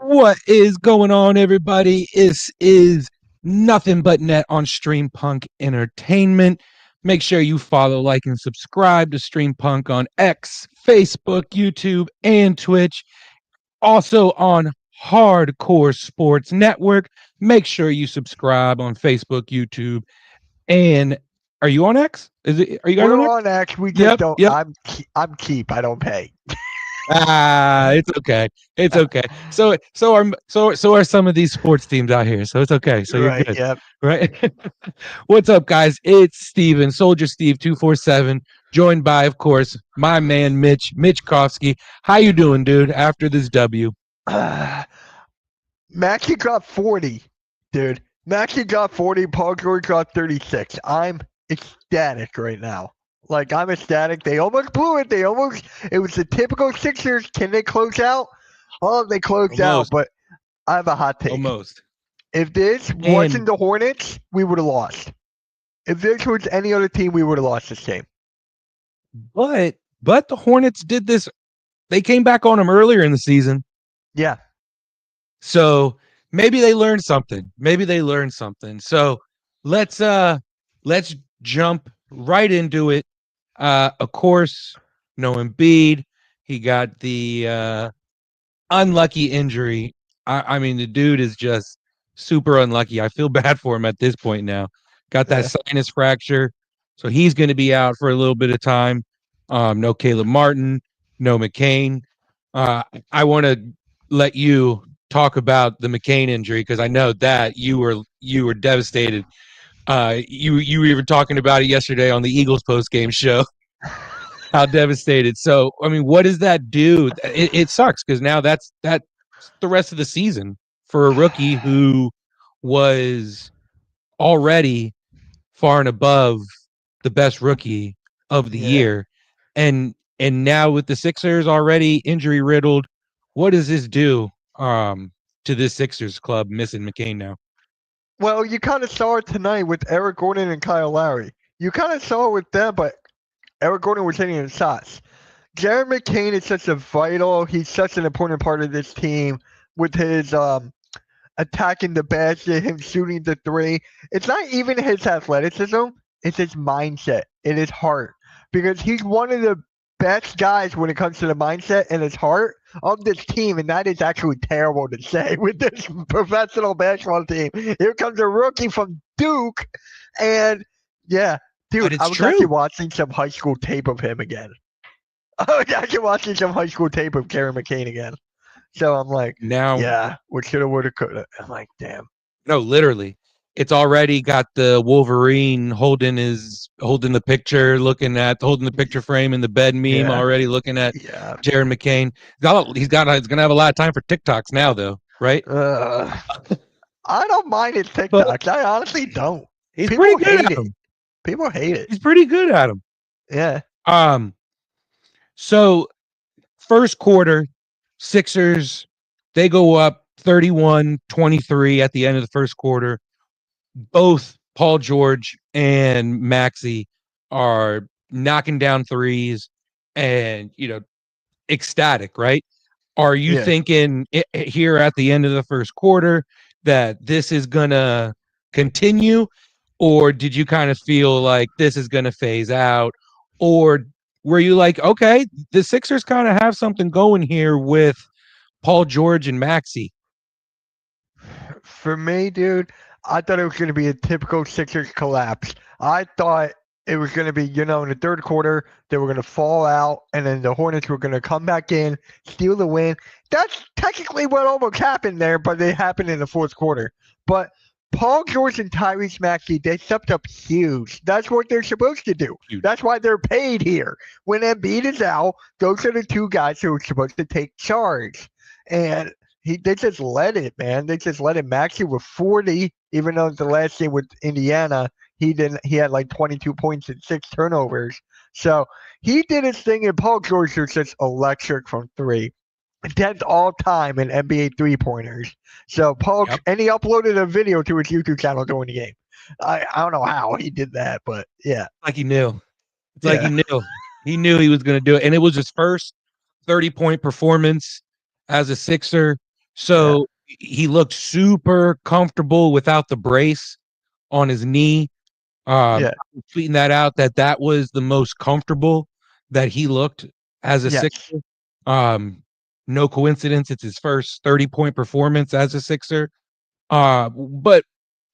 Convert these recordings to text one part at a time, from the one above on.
What is going on, everybody? This is nothing but net on Stream Punk Entertainment. Make sure you follow, like, and subscribe to Stream Punk on X, Facebook, YouTube, and Twitch. Also on Hardcore Sports Network. Make sure you subscribe on Facebook, YouTube, and are you on X? Are you guys on We're X? on X. We just Yep, don't. yep. I'm cheap. I don't pay. It's okay. It's okay. So are some of these sports teams out here. So it's okay. So you're Right. good. Yep. Right. What's up, guys? It's Steven, Soldier Steve 247, joined by, of course, my man Mitch Kofsky. How you doing, dude, after this W? Maxie got 40, dude. Maxie got 40. Paul George got 36. I'm ecstatic right now. Like, I'm ecstatic. They almost blew it. It was the typical Sixers. Can they close out? Oh, they closed out, Almost. but I have a hot take. Almost. If this wasn't the Hornets, we would have lost. If this was any other team, we would have lost this game. But the Hornets did this. They came back on them earlier in the season. Yeah. So maybe they learned something. So let's jump right into it. Of course, no Embiid. He got the unlucky injury. I mean, the dude is just super unlucky. I feel bad for him at this point now. Got that sinus fracture, so he's going to be out for a little bit of time. No Caleb Martin, no McCain. I want to let you talk about the McCain injury because I know that you were devastated. You were even talking about it yesterday on the Eagles postgame show. How devastated. So, I mean, what does that do? It sucks because now that's the rest of the season for a rookie who was already far and above the best rookie of the year. And now with the Sixers already injury riddled, what does this do to this Sixers club missing McCain now? Well, you kind of saw it tonight with Eric Gordon and Kyle Lowry. You kind of saw it with them, but Eric Gordon was hitting his shots. Jared McCain is he's such an important part of this team with his attacking the basket, him shooting the three. It's not even his athleticism, it's his mindset and his heart. Because he's one of the best guys when it comes to the mindset and his heart of this team, and that is actually terrible to say with this professional basketball team. Here comes a rookie from Duke, and yeah, dude, I was actually watching some high school tape of him again. I was actually watching some high school tape of Karen McCain again. So I'm like, yeah, what shoulda, woulda, coulda. I'm like, damn. No, literally. It's already got the Wolverine holding the picture, holding the picture frame in the bed meme, already looking at Jared McCain. He's gonna have a lot of time for TikToks now, though, right? I don't mind his TikToks. I honestly don't. He's pretty good at them. People hate it. He's pretty good at them. Yeah. So first quarter, Sixers, they go up 31-23 at the end of the first quarter. Both Paul George and Maxey are knocking down threes and, ecstatic, right? Are you thinking here at the end of the first quarter that this is going to continue, or did you kind of feel like this is going to phase out, or were you like, okay, the Sixers kind of have something going here with Paul George and Maxey? For me, dude, I thought it was going to be a typical Sixers collapse. I thought it was going to be, in the third quarter, they were going to fall out, and then the Hornets were going to come back in, steal the win. That's technically what almost happened there, but it happened in the fourth quarter. But Paul George and Tyrese Maxey, they stepped up huge. That's what they're supposed to do. Huge. That's why they're paid here. When Embiid is out, those are the two guys who are supposed to take charge. And they just let it, man. They just let it. Maxey with 40, even though the last game with Indiana, he had like 22 points and 6 turnovers. So he did his thing, and Paul George was just electric from three. 10th all time in NBA three-pointers. So Paul, and he uploaded a video to his YouTube channel during the game. I don't know how he did that, but yeah. Like he knew. It's like he knew. He knew he was going to do it. And it was his first 30-point performance as a Sixer. Yeah. So he looked super comfortable without the brace on his knee. Yeah. Tweeting that out that was the most comfortable that he looked as a Yes. Sixer. No coincidence, it's his first 30-point performance as a Sixer. But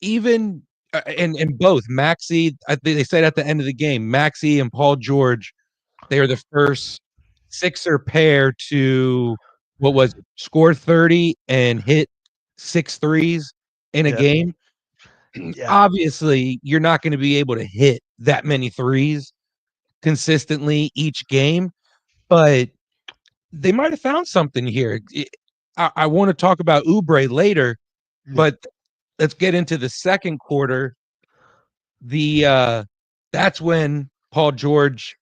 even and both Maxey, they said at the end of the game, Maxey and Paul George, they are the first Sixer pair to what was it, score 30 and hit 6 threes in a Yep. game. Yeah. Obviously, you're not going to be able to hit that many threes consistently each game, but they might have found something here. I want to talk about Oubre later, Yeah. but let's get into the second quarter. That's when Paul George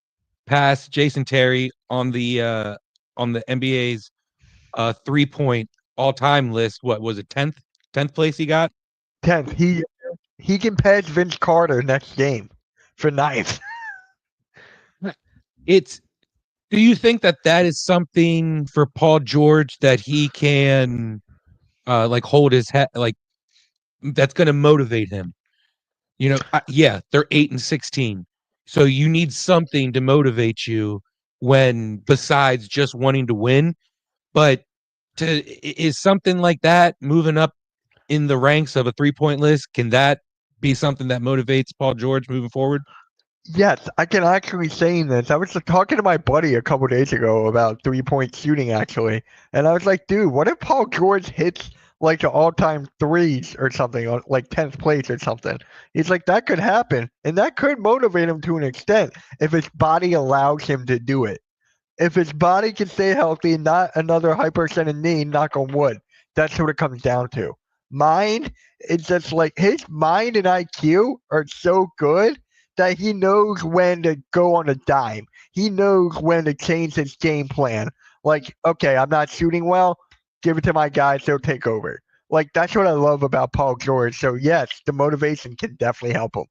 passed Jason Terry on the NBA's 3-point all-time list. What was it, 10th place he got? 10th. He can pass Vince Carter next game for 9th. It's Do you think that is something for Paul George that he can like hold his head, like that's going to motivate him? Yeah, they're 8-16. So you need something to motivate you when besides just wanting to win. But is something like that moving up in the ranks of a 3-point list? Can that be something that motivates Paul George moving forward? Yes, I can actually saying this. I was talking to my buddy a couple days ago about 3-point shooting actually, and I was like, dude, what if Paul George hits like the all-time threes or something, on like 10th place or something? He's like, that could happen, and that could motivate him to an extent if his body allows him to do it. If his body can stay healthy, not another hyperextended knee, knock on wood. That's what it comes down to. Mind, it's just like his mind and IQ are so good that he knows when to go on a dime. He knows when to change his game plan. Like, okay, I'm not shooting well, give it to my guys, they'll take over. Like, that's what I love about Paul George. So, yes, the motivation can definitely help him.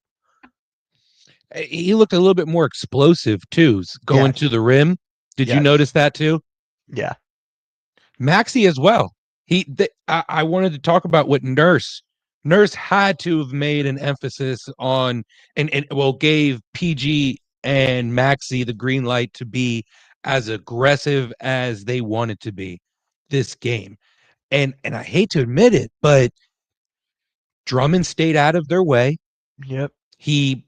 He looked a little bit more explosive too, going Yes, to the rim. Did you yes, notice that too? yeah, Maxey as well. I wanted to talk about what Nurse had to have made an emphasis on and well gave PG and Maxey the green light to be as aggressive as they wanted to be this game. And I hate to admit it, but Drummond stayed out of their way. yep, He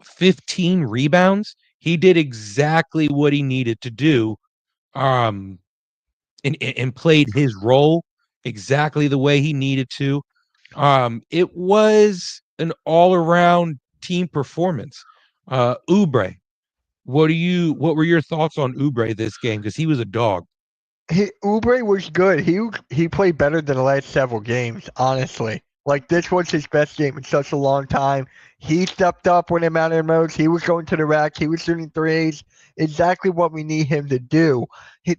15 rebounds. He did exactly what he needed to do. Um and played his role exactly the way he needed to. It was an all around team performance. Oubre, what were your thoughts on Oubre this game? Because he was a dog. Oubre was good. He played better than the last several games, honestly. Like this was his best game in such a long time. He stepped up when it mattered most. He was going to the rack. He was shooting threes. Exactly what we need him to do.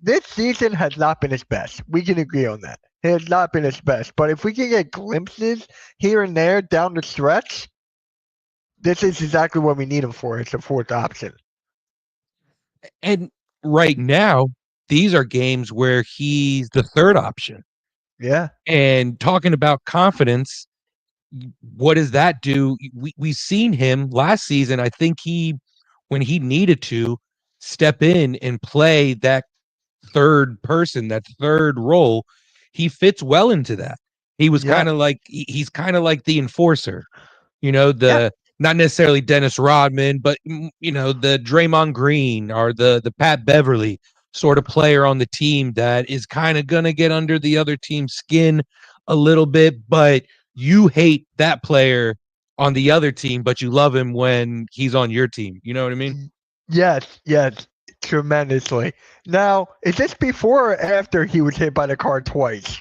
This season has not been his best. We can agree on that. It has not been his best. But if we can get glimpses here and there down the stretch, this is exactly what we need him for. It's a fourth option. And right now, these are games where he's the third option. Yeah. And talking about confidence, what does that do? We've seen him last season. I think when he needed to step in and play that third person, that third role, he fits well into that. He was Yeah. kind of like he's kind of like the enforcer, Yeah. the not necessarily Dennis Rodman, but the Draymond Green or the Pat Beverly sort of player on the team that is kind of gonna get under the other team's skin a little bit, but you hate that player on the other team, but you love him when he's on your team. You know what I mean? Yes, yes, tremendously. Now, is this before or after he was hit by the car twice?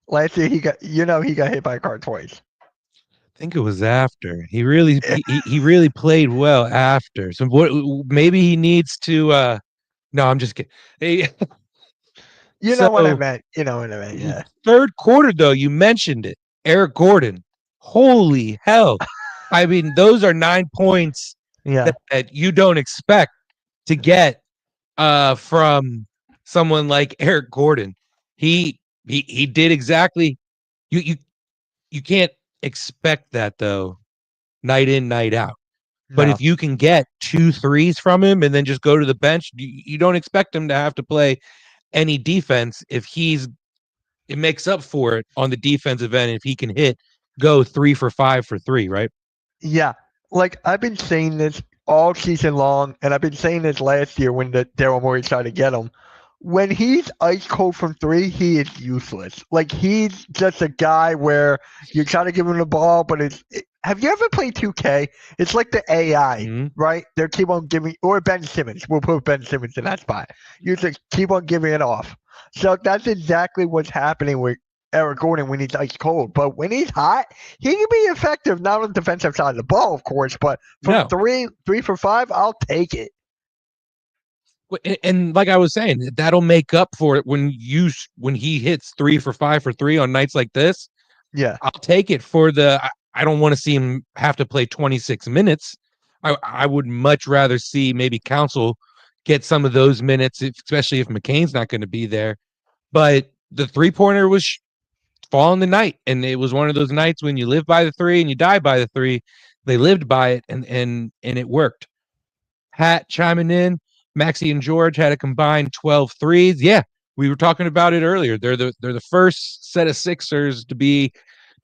Last year he got hit by a car twice. I think it was after. He really played well after. So what maybe he needs to no, I'm just kidding. Hey, You know what I so meant. You know what I meant, yeah. third quarter though, you mentioned it. Eric Gordon. Holy hell. I mean, those are 9 points Yeah. that you don't expect to get from someone like Eric Gordon. He He did exactly. You can't expect that though, night in, night out. But No. if you can get 2 threes from him and then just go to the bench, you don't expect him to have to play any defense if it makes up for it on the defensive end if he can go 3 for 5 for three, right? Yeah. Like I've been saying this all season long, and I've been saying this last year when the Daryl Morey tried to get him. When he's ice cold from three, he is useless. Like he's just a guy where you try to give him the ball, but have you ever played 2K? It's like the AI, Mm-hmm. right? They keep on giving, or Ben Simmons. We'll put Ben Simmons in that spot. You just keep on giving it off. So that's exactly what's happening with Eric Gordon when he's ice cold. But when he's hot, he can be effective not on the defensive side of the ball, of course, but from No. 3 for 5, I'll take it. And like I was saying, that'll make up for it when he hits 3 for 5 for three on nights like this. Yeah. I'll take it for I don't want to see him have to play 26 minutes. I would much rather see maybe Council get some of those minutes, especially if McCain's not going to be there. But the 3-pointer was falling the night, and it was one of those nights when you live by the three and you die by the three. They lived by it, and it worked. Pat chiming in. Maxey and George had a combined 12 threes. Yeah, we were talking about it earlier. They're the first set of Sixers to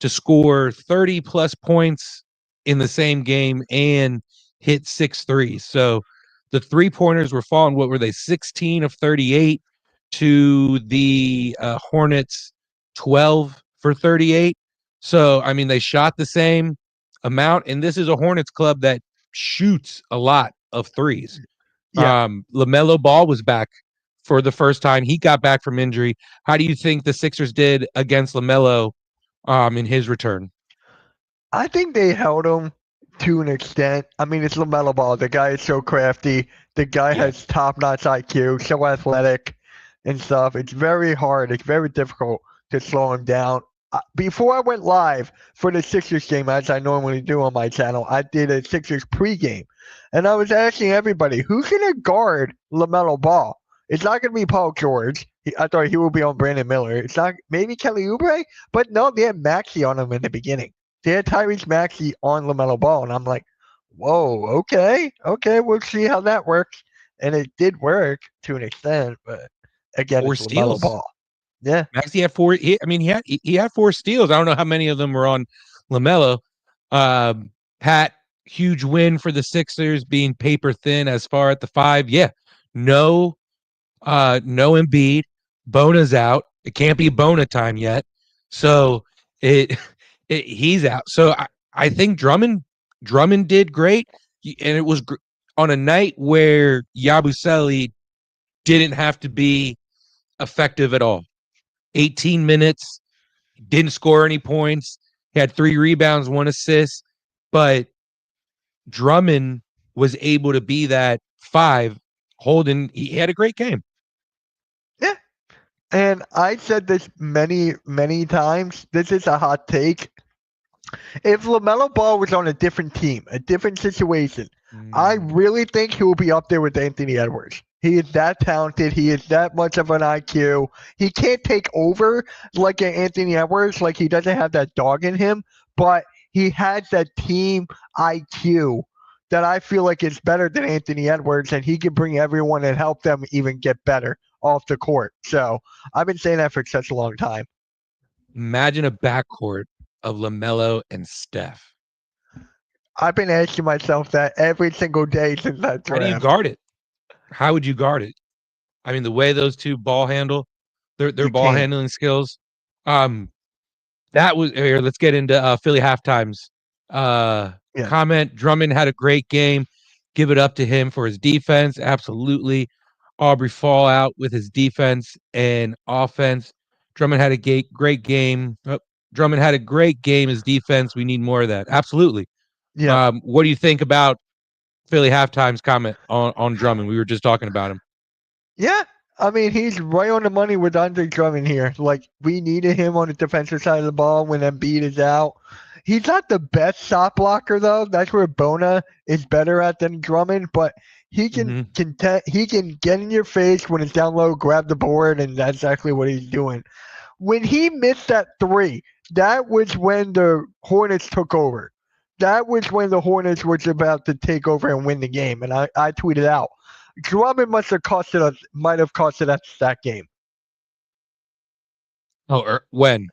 score 30 plus points in the same game and hit 6 threes. So the 3-pointers were falling. What were they? 16 of 38 to the Hornets 12 for 38. So I mean, they shot the same amount, and this is a Hornets club that shoots a lot of threes. Yeah. LaMelo Ball was back for the first time. He got back from injury. How do you think the Sixers did against LaMelo in his return? I think they held him to an extent. I mean, it's LaMelo Ball. The guy is so crafty. The guy Yeah. has top-notch IQ, so athletic and stuff. It's very hard. It's very difficult to slow him down. Before I went live for the Sixers game, as I normally do on my channel, I did a Sixers pregame. And I was asking everybody, who's going to guard LaMelo Ball? It's not going to be Paul George. I thought he would be on Brandon Miller. It's not maybe Kelly Oubre, but no, they had Maxey on him in the beginning. They had Tyrese Maxey on LaMelo Ball, and I'm like, whoa, okay, we'll see how that works. And it did work to an extent, but again, 4 it's LaMelo steals. Ball. Yeah. Maxey had 4. He had 4 steals. I don't know how many of them were on LaMelo. Pat, huge win for the Sixers, being paper thin as far at the 5. Yeah, no Embiid. Bona's out. It can't be Bona time yet. So he's out. So I think Drummond did great, and it was on a night where Yabusele didn't have to be effective at all. 18 minutes, didn't score any points. He had 3 rebounds, 1 assist, but Drummond was able to be that 5. Holden, he had a great game. Yeah. And I said this many, many times. This is a hot take. If LaMelo Ball was on a different team, a different situation, I really think he will be up there with Anthony Edwards. He is that talented. He is that much of an IQ. He can't take over like an Anthony Edwards, like he doesn't have that dog in him, but he has that team IQ that I feel like is better than Anthony Edwards, and he can bring everyone and help them even get better off the court. So I've been saying that for such a long time. Imagine a backcourt of LaMelo and Steph. I've been asking myself that every single day since that draft. How do you guard it? How would you guard it? I mean, the way those two ball handle, their ball handling skills. That was here. Let's get into Philly halftimes. Comment. Drummond had a great game. Give it up to him for his defense. Absolutely. Aubrey Fallout with his defense and offense. Drummond had a great game. Drummond had a great game. His defense. We need more of that. Absolutely. Yeah. What do you think about Philly halftime's comment on Drummond? We were just talking about him. Yeah. I mean, he's right on the money with Andre Drummond here. Like, we needed him on the defensive side of the ball when Embiid is out. He's not the best shot blocker, though. That's where Bona is better at than Drummond, but he can he can get in your face when it's down low, grab the board, and that's exactly what he's doing. when he missed that three, that was when the Hornets took over. That was when the Hornets was about to take over and win the game. And I tweeted out, Drummond might have costed us that game. Oh, when?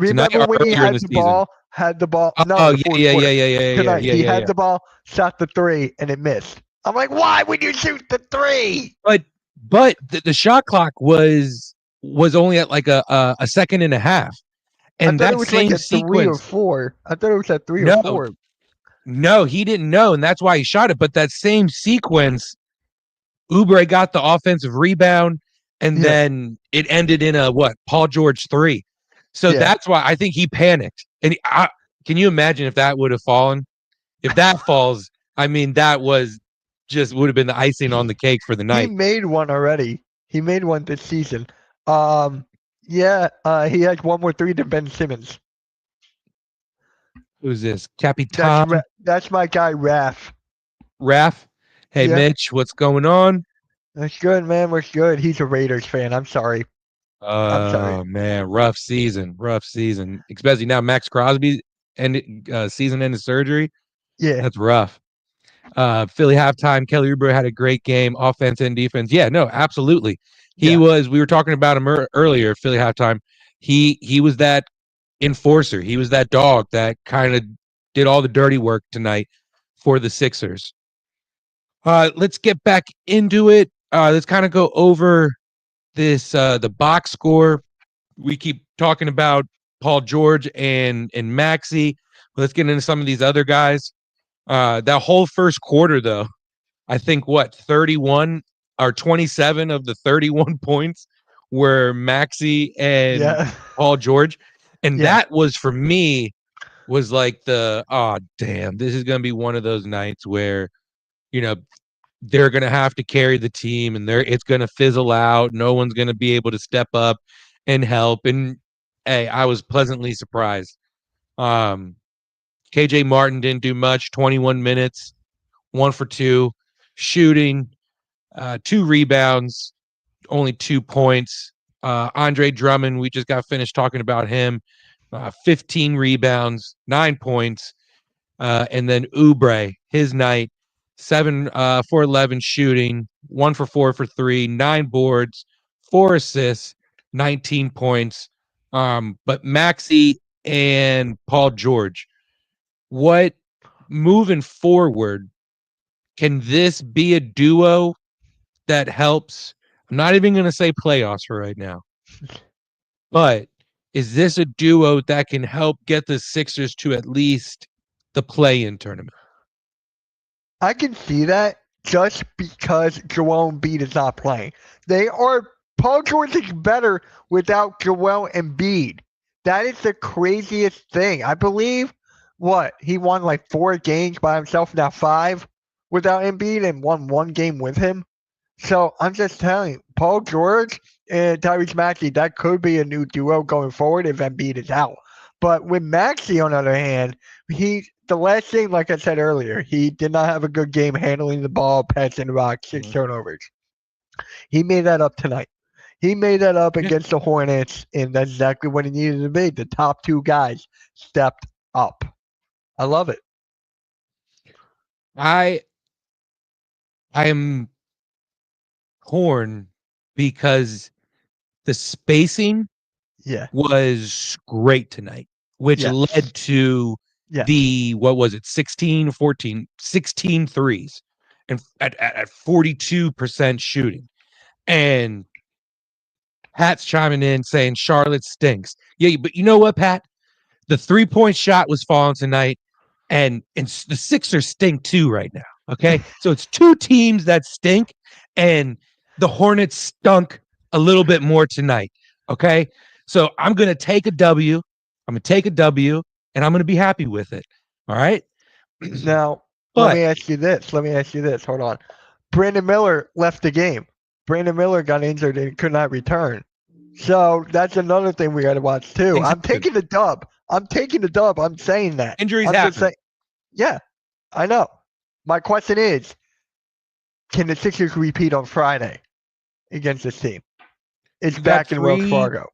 Tonight Remember or when he earlier in the season? had the ball? No, Oh, in the yeah, fourth yeah, yeah, quarter. yeah, yeah, yeah, Tonight, yeah, he yeah, had yeah. the ball, shot the three, and it missed. I'm like, why would you shoot the three? But the shot clock was only at like a second and a half, I and thought it that was like same at 3 or sequence. 4. I thought it was at 3 or No, 4. no, he didn't know, and that's why he shot it. But that same sequence, Oubre got the offensive rebound, and Yeah, then it ended in a Paul George three. So yeah. that's why I think he panicked. And can you imagine if that would have fallen? If that falls, I mean, that was just would have been the icing on the cake for the He night. made one already. He made one this season. Yeah, he has one more three than Ben Simmons. Who's this? Capitan That's my guy, Raph. Raph. Hey, Yeah, Mitch, what's going on? that's good, man. What's good? He's a Raiders fan. I'm sorry. I'm sorry. Oh man, rough season, especially now Max Crosby and season ended surgery. Yeah, That's rough. Philly halftime. Kelly Oubre had a great game, offense and defense. Yeah, no, absolutely. He yeah, was. We were talking about him earlier. Philly halftime. He was that enforcer. He was that dog that kind of did all the dirty work tonight for the Sixers. Let's get back into it. Let's kind of go over this the box score. We keep talking about Paul George and Maxey. Let's get into some of these other guys. That whole first quarter, though, I think 31 or 27 of the 31 points were Maxey and yeah, Paul George. And yeah. that was for me was like damn, this is going to be one of those nights where, you know, they're going to have to carry the team and it's going to fizzle out. No one's going to be able to step up and help. And hey, I was pleasantly surprised. KJ Martin didn't do much, 21 minutes, 1 for 2, shooting, 2 rebounds, only 2 points. Andre Drummond, we just got finished talking about him, 15 rebounds, 9 points. And then Oubre, his night, 7 for 11 shooting, 1 for 4 for 3, 9 boards, 4 assists, 19 points. But Maxey and Paul George, what moving forward, can this be a duo that helps? I'm not even going to say playoffs for right now, but is this a duo that can help get the Sixers to at least the play-in tournament? I can see that just because Joel Embiid is not playing. Paul George is better without Joel Embiid. That is the craziest thing. I believe he won like 4 games by himself, now 5 without Embiid, and won 1 game with him. So I'm just telling you, Paul George and Tyrese Maxey, that could be a new duo going forward if Embiid is out. But with Maxey, on the other hand, the last thing, like I said earlier, he did not have a good game handling the ball, passing the rock, 6 turnovers. He made that up tonight. He made that up against the Hornets, and that's exactly what he needed to be. The top 2 guys stepped up. I love it. I am torn because the spacing Yeah. was great tonight, which Yes. led to Yes. the, what was it, 16, 14, 16 threes and at 42% shooting. And Pat's chiming in saying Charlotte stinks. Yeah, but you know what, Pat? The 3-point shot was falling tonight, and the Sixers stink too right now. Okay, so it's 2 teams that stink, and the Hornets stunk a little bit more tonight. Okay, so I'm gonna take a W. I'm gonna take a W, and I'm gonna be happy with it. All right. Now, let me ask you this. Hold on. Brandon Miller left the game. Brandon Miller got injured and could not return. So that's another thing we got to watch too. I'm taking the dub. I'm saying that. Injuries happen. Yeah, I know. My question is, can the Sixers repeat on Friday against this team? It's back in Wells Fargo.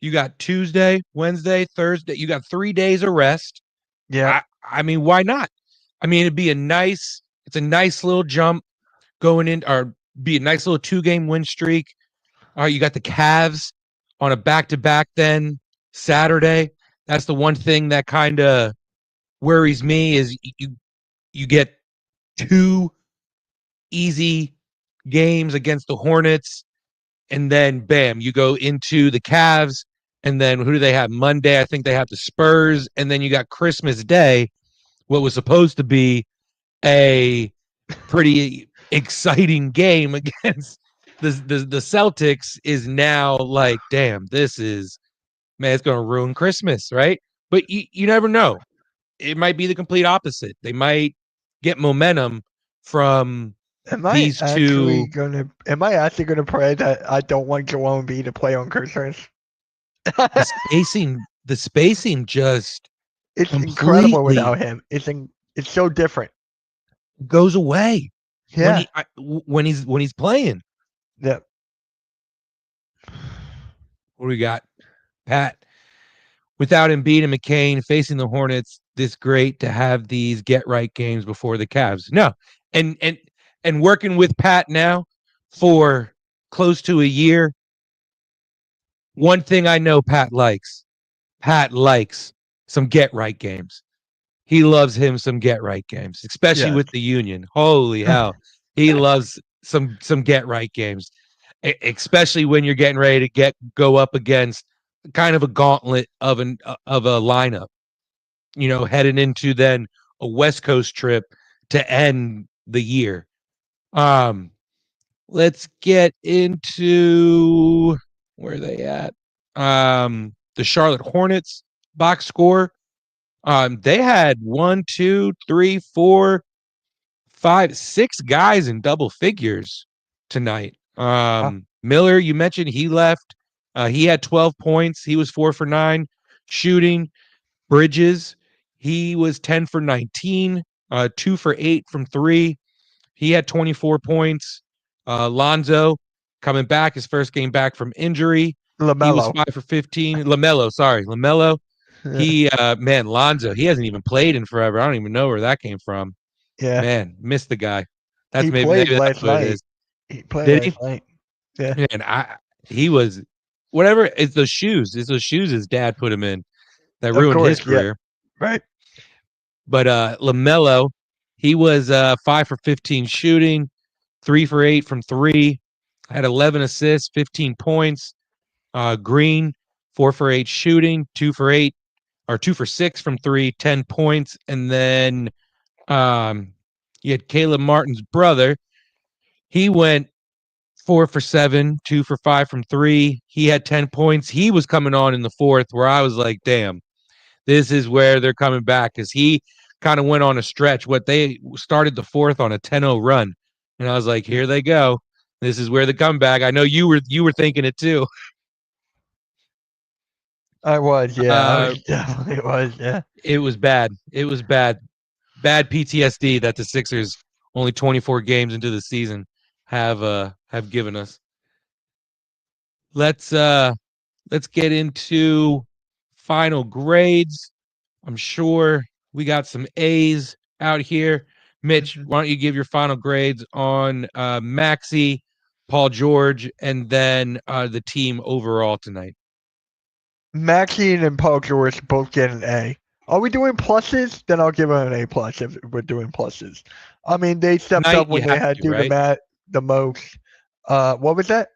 You got Tuesday, Wednesday, Thursday. You got 3 days of rest. Yeah. I mean, why not? I mean, it's a nice little jump going in, or be a nice little 2-game win streak. All right, you got the Cavs on a back-to-back then Saturday. That's the one thing that kind of worries me is you get 2 easy games against the Hornets, and then bam, you go into the Cavs, and then who do they have Monday? I think they have the Spurs, and then you got Christmas Day, what was supposed to be a pretty exciting game against the Celtics is now like, damn, this is, man, it's going to ruin Christmas, right? But you never know. It might be the complete opposite. They might get momentum from these two. Am I actually gonna pray that I don't want Joel Embiid to play on Christmas? The spacing just It's incredible completely without him. It's so different. goes away Yeah. when he's playing. Yeah. What do we got? Pat, without Embiid and McCain facing the Hornets, this great to have these get right games before the Cavs. No, and working with Pat now for close to a year. One thing I know Pat likes some get right games. He loves him some get right games, especially Yes. with the Union. Holy hell, he loves some get right games, especially when you're getting ready to go up against kind of a gauntlet of a lineup. You know, heading into then a West Coast trip to end the year. Let's get into where are they at. The Charlotte Hornets box score. They had 1, 2, 3, 4, 5, 6 guys in double figures tonight. Huh? Miller, you mentioned he left. He had 12 points. He was 4 for 9 shooting. Bridges, he was 10 for 19, 2 for 8 from 3. He had 24 points. Lonzo coming back, his first game back from injury. He was LaMelo. 5 for 15. LaMelo. He man, Lonzo, he hasn't even played in forever. I don't even know where that came from. Yeah. Man, missed the guy. He played Maybe that's last what it night. is. He played Did he? last night. Yeah. Man, he was whatever. It's those shoes. It's those shoes his dad put him in that Of ruined his course. Yeah. career. Right. But LaMelo, he was 5 for 15 shooting, 3 for 8 from 3, had 11 assists, 15 points. Green, 4 for 8 shooting, 2 for 8 or 2 for 6 from 3, 10 points. And then you had Caleb Martin's brother. He went 4 for 7, 2 for 5 from 3. He had 10 points. He was coming on in the fourth where I was like, damn, this is where they're coming back, because he kind of went on a stretch. What they started the fourth on a 10-0 run. And I was like, here they go. This is where the comeback. I know you were thinking it too. I was. Yeah. I Uh, was definitely was. Yeah. it was bad. It was bad. Bad PTSD that the Sixers, only 24 games into the season, have given us. Let's get into final grades. I'm sure we got some A's out here. Mitch, Mhm. why don't you give your final grades on Maxey, Paul George, and then the team overall tonight? Maxine and Paul George both get an A. Are we doing pluses? Then I'll give them an A plus if we're doing pluses. I mean, they stepped Tonight up you when they have had to, to do right? the most. What was that?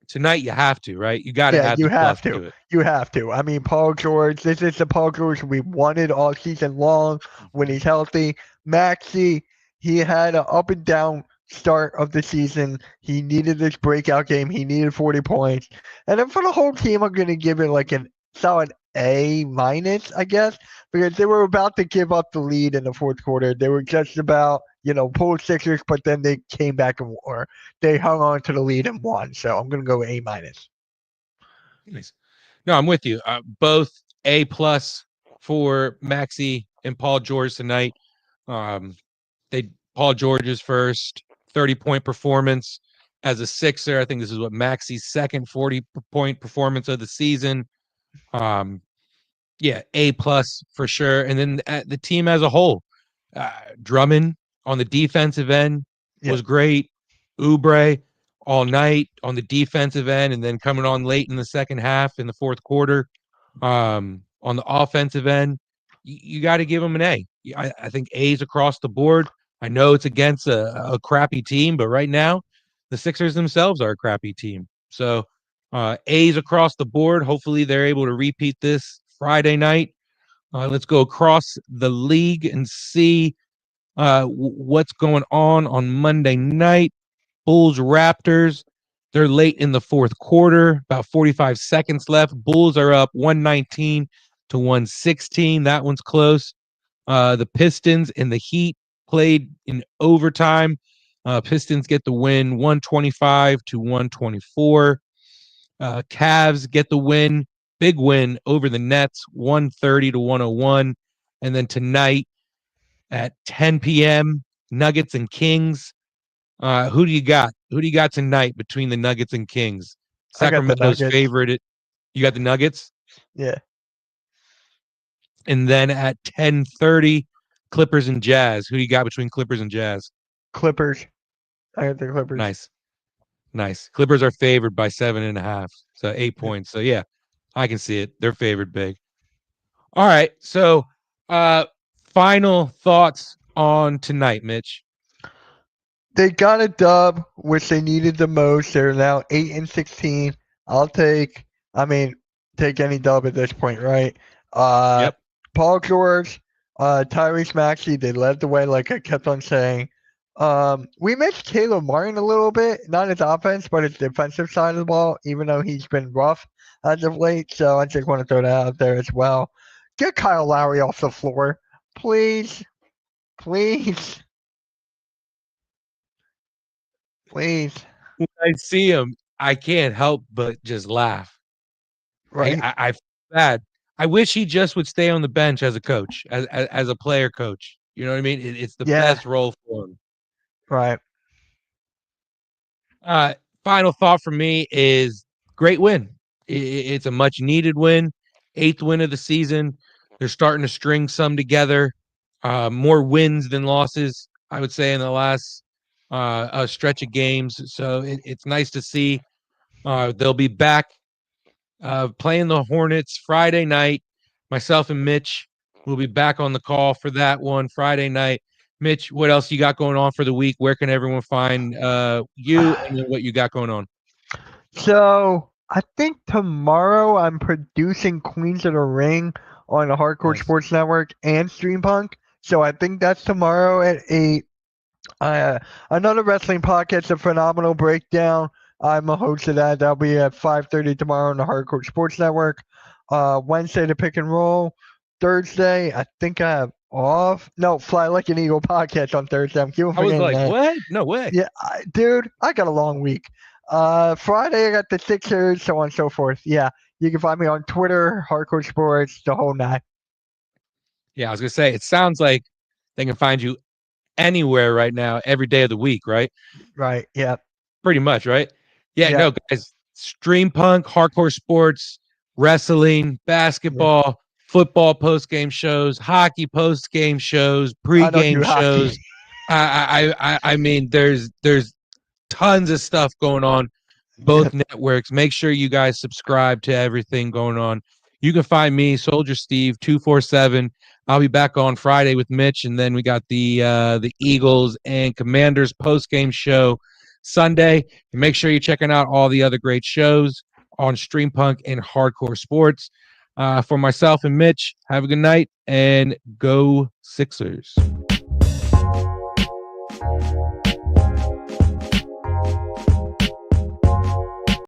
Tonight you have to, right? You got to Yeah, add you the plus have to. to it. You have to. I mean, Paul George, this is the Paul George we wanted all season long when he's healthy. Maxi, he had an up and down start of the season. He needed this breakout game. He needed 40 points. And then for the whole team, I'm going to give it like an solid A minus, I guess, because they were about to give up the lead in the fourth quarter. They were just about, pull Sixers, but then they came back or they hung on to the lead and won. So I'm going to go A minus. Nice. No, I'm with you. Both A plus for Maxey and Paul George tonight. Um, Paul George's first 30-point performance. as a Sixer. I think this is what Maxi's second 40-point performance of the season. Yeah, A plus for sure. And then the team as a whole, Drummond on the defensive end was great. Oubre all night on the defensive end, and then coming on late in the second half in the fourth quarter. On the offensive end, you got to give them an A. I think A's across the board. I know it's against a crappy team, but right now, the Sixers themselves are a crappy team. So A's across the board. Hopefully, they're able to repeat this Friday night. Let's go across the league and see what's going on Monday night. Bulls Raptors. They're late in the fourth quarter, about 45 seconds left. Bulls are up 119 to 116. That one's close. The Pistons and the Heat played in overtime. Pistons get the win 125 to 124. Cavs get the win, big win over the Nets 130 to 101. And then tonight at 10 p.m., Nuggets and Kings. Who do you got? Who do you got tonight between the Nuggets and Kings? Sacramento's favorite. You got the Nuggets? Yeah. And then at 10:30, Clippers and Jazz. Who do you got between Clippers and Jazz? Clippers. I got the Clippers. Nice. Clippers are favored by 7.5, so 8 points. So yeah, I can see it. They're favored big. All right. So final thoughts on tonight, Mitch. They got a dub, which they needed the most. They're now 8-16. I'll take any dub at this point, right? Yep. Paul George, Tyrese Maxey, they led the way, like I kept on saying. We missed Caleb Martin a little bit, not his offense, but his defensive side of the ball, even though he's been rough as of late. So I just want to throw that out there as well. Get Kyle Lowry off the floor, please. Please. Please. When I see him, I can't help but just laugh. Right. I feel bad. I wish he just would stay on the bench as a coach, as a player coach. You know what I mean? It's the best role for him. Right. Final thought for me is great win. It's a much needed win. 8th win of the season. They're starting to string some together. More wins than losses, I would say, in the last stretch of games. So it's nice to see. They'll be back playing the Hornets Friday night. Myself and Mitch will be back on the call for that one Friday night. Mitch, what else you got going on for the week? Where can everyone find you and what you got going on? So I think tomorrow I'm producing Queens of the Ring on the Hardcore Sports Network and Stream Punk. So I think that's tomorrow at 8. Another wrestling podcast, A Phenomenal Breakdown. I'm a host of that. That'll be at 5:30 tomorrow on the Hardcore Sports Network. Wednesday, the Pick and Roll. Thursday, I think I have off. No, Fly Like an Eagle podcast on Thursday. I'm keeping forgetting I was like, that. what? No way. Yeah, dude, I got a long week. Friday, I got the Sixers, so on and so forth. Yeah, you can find me on Twitter, Hardcore Sports, the whole night. Yeah, I was going to say, it sounds like they can find you anywhere right now, every day of the week, right? Right, yeah. Pretty much, right? Yeah, no, guys, Stream Punk, Hardcore Sports, wrestling, basketball, football post-game shows, hockey post-game shows, pre-game shows. I mean, there's tons of stuff going on both networks. Make sure you guys subscribe to everything going on. You can find me, Soldier Steve 247. I'll be back on Friday with Mitch, and then we got the Eagles and Commanders post-game show Sunday. And make sure you're checking out all the other great shows on Stream Punk and Hardcore Sports. For myself and Mitch, have a good night and go Sixers.